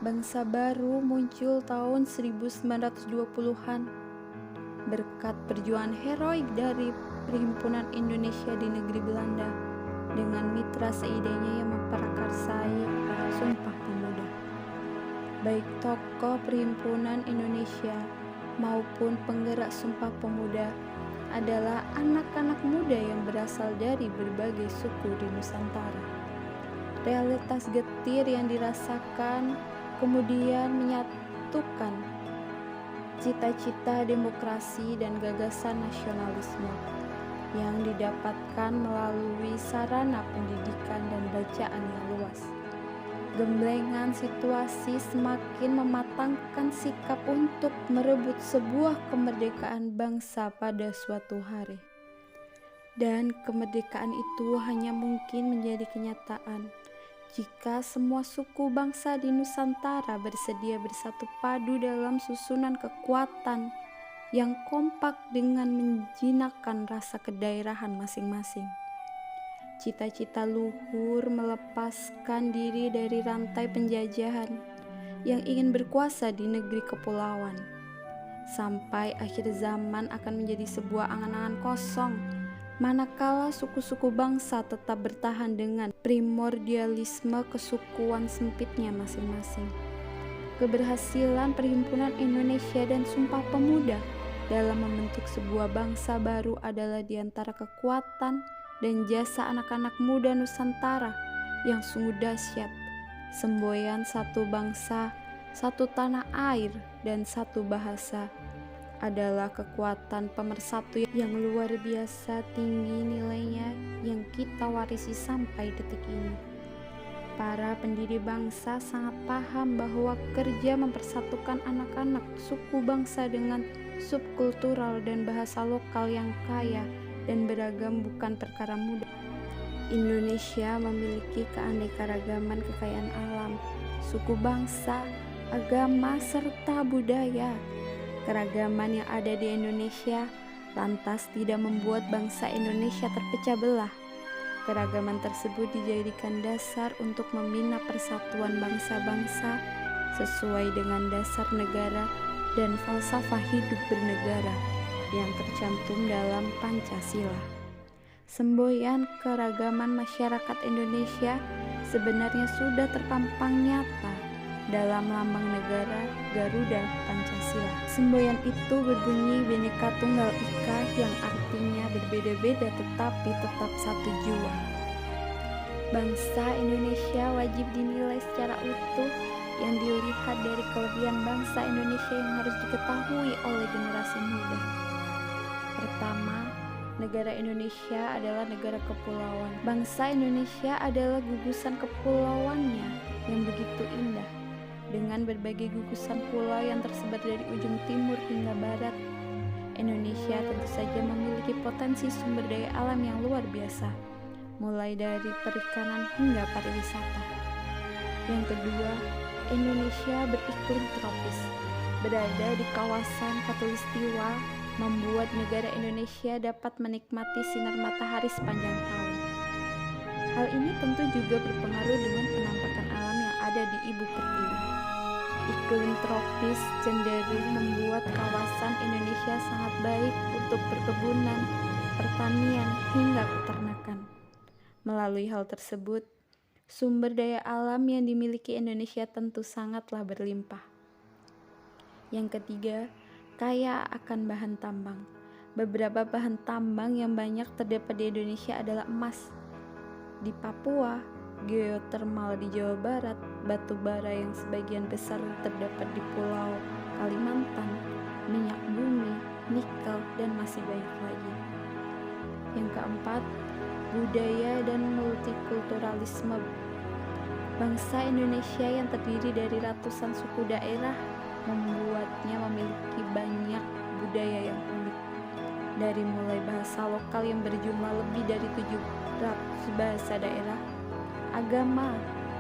Bangsa baru muncul tahun 1920-an berkat perjuangan heroik dari Perhimpunan Indonesia di negeri Belanda dengan mitra seidenya yang memprakarsai Sumpah Pemuda. Baik tokoh Perhimpunan Indonesia maupun penggerak Sumpah Pemuda adalah anak-anak muda yang berasal dari berbagai suku di Nusantara. Realitas getir yang dirasakan kemudian menyatukan cita-cita demokrasi dan gagasan nasionalisme yang didapatkan melalui sarana pendidikan dan bacaan yang luas. Gemblengan situasi semakin mematangkan sikap untuk merebut sebuah kemerdekaan bangsa pada suatu hari. Dan kemerdekaan itu hanya mungkin menjadi kenyataan jika semua suku bangsa di Nusantara bersedia bersatu padu dalam susunan kekuatan yang kompak dengan menjinakkan rasa kedaerahan masing-masing. Cita-cita luhur melepaskan diri dari rantai penjajahan yang ingin berkuasa di negeri kepulauan. Sampai akhir zaman akan menjadi sebuah angan-angan kosong manakala suku-suku bangsa tetap bertahan dengan primordialisme kesukuan sempitnya masing-masing. Keberhasilan Perhimpunan Indonesia dan Sumpah Pemuda dalam membentuk sebuah bangsa baru adalah di antara kekuatan dan jasa anak-anak muda Nusantara yang sungguh dahsyat, semboyan satu bangsa, satu tanah air, dan satu bahasa adalah kekuatan pemersatu yang luar biasa tinggi nilainya yang kita warisi sampai detik ini. Para pendiri bangsa sangat paham bahwa kerja mempersatukan anak-anak suku bangsa dengan subkultural dan bahasa lokal yang kaya dan beragam bukan perkara mudah. Indonesia memiliki keanekaragaman kekayaan alam, suku bangsa, agama, serta budaya. Keragaman yang ada di Indonesia lantas tidak membuat bangsa Indonesia terpecah belah. Keragaman tersebut dijadikan dasar untuk membina persatuan bangsa-bangsa sesuai dengan dasar negara dan falsafah hidup bernegara yang tercantum dalam Pancasila. Semboyan keragaman masyarakat Indonesia sebenarnya sudah terpampang nyata dalam lambang negara Garuda Pancasila. Semboyan itu berbunyi Bhinneka Tunggal Ika yang artinya berbeda-beda tetapi tetap satu jua. Bangsa Indonesia wajib dinilai secara utuh yang dilihat dari kelebihan bangsa Indonesia yang harus diketahui oleh generasi muda. Pertama, negara Indonesia adalah negara kepulauan. Bangsa Indonesia adalah gugusan kepulauannya yang begitu indah, dengan berbagai gugusan pulau yang tersebar dari ujung timur hingga barat. Indonesia tentu saja memiliki potensi sumber daya alam yang luar biasa, mulai dari perikanan hingga pariwisata. Yang kedua, Indonesia beriklim tropis, berada di kawasan khatulistiwa, membuat negara Indonesia dapat menikmati sinar matahari sepanjang tahun. Hal ini tentu juga berpengaruh dengan penampakan alam yang ada di Ibu Pertiwi. Iklim tropis cenderung membuat kawasan Indonesia sangat baik untuk perkebunan, pertanian, hingga peternakan. Melalui hal tersebut, sumber daya alam yang dimiliki Indonesia tentu sangatlah berlimpah. Yang ketiga, kaya akan bahan tambang. Beberapa bahan tambang yang banyak terdapat di Indonesia adalah emas di Papua, geotermal di Jawa Barat, batu bara yang sebagian besar terdapat di Pulau Kalimantan, minyak bumi, nikel, dan masih banyak lagi. Yang keempat, budaya dan multikulturalisme. Bangsa Indonesia yang terdiri dari ratusan suku daerah membuatnya memiliki banyak budaya yang unik. Dari mulai bahasa lokal yang berjumlah lebih dari 700 bahasa daerah, agama,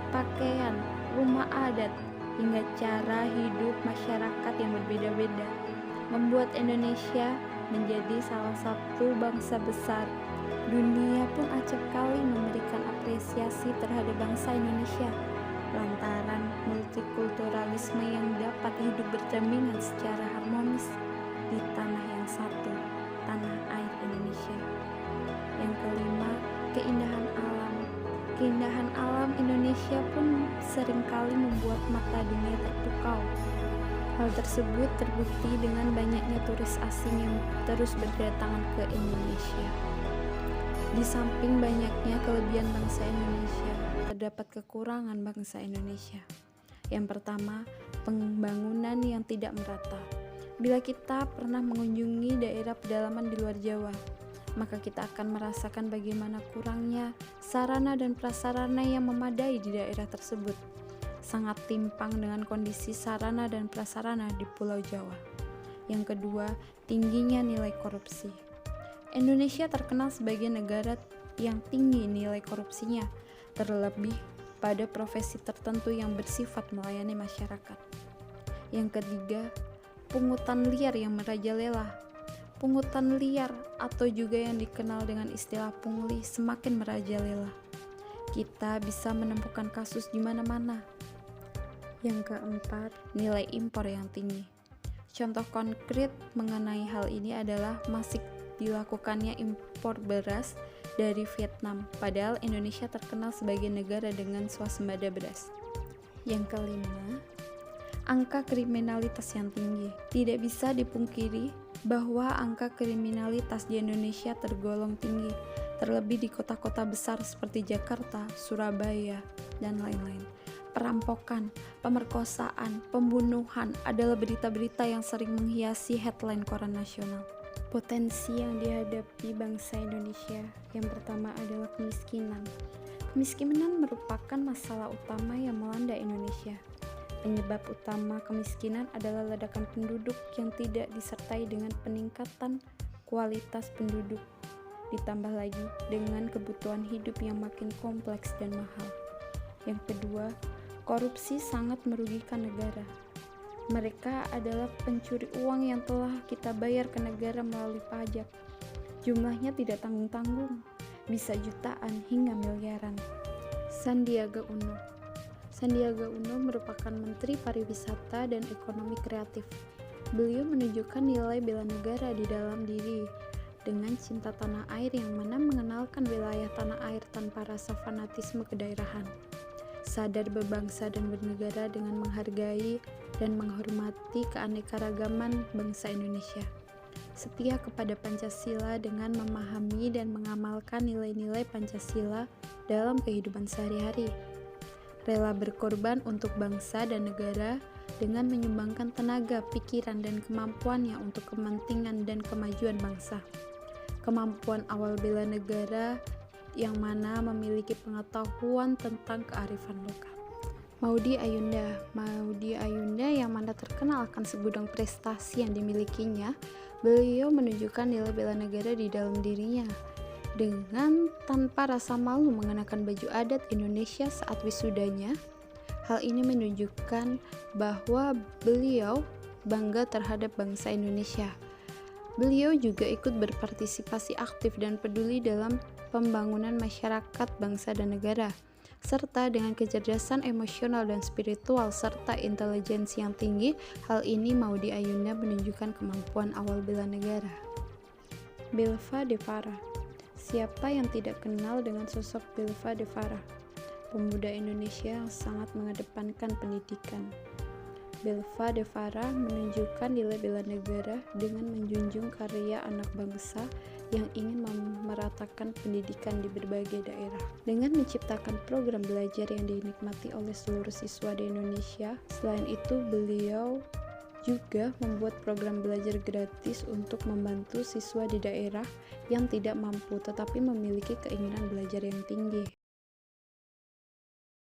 pakaian, rumah adat, hingga cara hidup masyarakat yang berbeda-beda, membuat Indonesia menjadi salah satu bangsa besar. Dunia pun acap kali memberikan apresiasi terhadap bangsa Indonesia lantaran multikulturalisme yang dapat hidup berdampingan secara harmonis di tanah yang satu, tanah air Indonesia. Yang kelima, keindahan alam. Keindahan alam Indonesia pun seringkali membuat mata dunia terpukau. Hal tersebut terbukti dengan banyaknya turis asing yang terus berdatangan ke Indonesia. Di samping banyaknya kelebihan bangsa Indonesia, terdapat kekurangan bangsa Indonesia. Yang pertama, pembangunan yang tidak merata. Bila kita pernah mengunjungi daerah pedalaman di luar Jawa, maka kita akan merasakan bagaimana kurangnya sarana dan prasarana yang memadai di daerah tersebut. Sangat timpang dengan kondisi sarana dan prasarana di Pulau Jawa. Yang kedua, tingginya nilai korupsi. Indonesia terkenal sebagai negara yang tinggi nilai korupsinya, terlebih pada profesi tertentu yang bersifat melayani masyarakat. Yang ketiga, pungutan liar yang merajalela. Pungutan liar atau juga yang dikenal dengan istilah pungli semakin merajalela. Kita bisa menemukan kasus di mana-mana. Yang keempat, nilai impor yang tinggi. Contoh konkret mengenai hal ini adalah masih dilakukannya impor beras dari Vietnam, padahal Indonesia terkenal sebagai negara dengan swasembada beras. Yang kelima, angka kriminalitas yang tinggi. Tidak bisa dipungkiri bahwa angka kriminalitas di Indonesia tergolong tinggi, terlebih di kota-kota besar seperti Jakarta, Surabaya, dan lain-lain. Perampokan, pemerkosaan, pembunuhan adalah berita-berita yang sering menghiasi headline koran nasional. Potensi yang dihadapi bangsa Indonesia yang pertama adalah kemiskinan. Kemiskinan merupakan masalah utama yang melanda Indonesia. Penyebab utama kemiskinan adalah ledakan penduduk yang tidak disertai dengan peningkatan kualitas penduduk, ditambah lagi dengan kebutuhan hidup yang makin kompleks dan mahal. Yang kedua, korupsi sangat merugikan negara. Mereka adalah pencuri uang yang telah kita bayar ke negara melalui pajak. Jumlahnya tidak tanggung-tanggung, bisa jutaan hingga miliaran. Sandiaga Uno. Sandiaga Uno merupakan Menteri Pariwisata dan Ekonomi Kreatif. Beliau menunjukkan nilai bela negara di dalam diri dengan cinta tanah air yang mana mengenalkan wilayah tanah air tanpa rasa fanatisme kedaerahan. Sadar berbangsa dan bernegara dengan menghargai dan menghormati keanekaragaman bangsa Indonesia. Setia kepada Pancasila dengan memahami dan mengamalkan nilai-nilai Pancasila dalam kehidupan sehari-hari. Rela berkorban untuk bangsa dan negara dengan menyumbangkan tenaga, pikiran, dan kemampuannya untuk kepentingan dan kemajuan bangsa. Kemampuan awal bela negara yang mana memiliki pengetahuan tentang kearifan lokal. Maudy Ayunda yang mana terkenal akan segudang prestasi yang dimilikinya. Beliau menunjukkan nilai bela negara di dalam dirinya dengan tanpa rasa malu mengenakan baju adat Indonesia saat wisudanya. Hal ini menunjukkan bahwa beliau bangga terhadap bangsa Indonesia. Beliau juga ikut berpartisipasi aktif dan peduli dalam pembangunan masyarakat, bangsa, dan negara, serta dengan kecerdasan emosional dan spiritual serta intelijensi yang tinggi. Hal ini Maudy Ayunda menunjukkan kemampuan awal bela negara. Belva Devara. Siapa yang tidak kenal dengan sosok Belva Devara, pemuda Indonesia yang sangat mengedepankan pendidikan. Belva Devara menunjukkan nilai bela negara dengan menjunjung karya anak bangsa yang ingin memeratakan pendidikan di berbagai daerah. Dengan menciptakan program belajar yang dinikmati oleh seluruh siswa di Indonesia, selain itu beliau juga membuat program belajar gratis untuk membantu siswa di daerah yang tidak mampu tetapi memiliki keinginan belajar yang tinggi.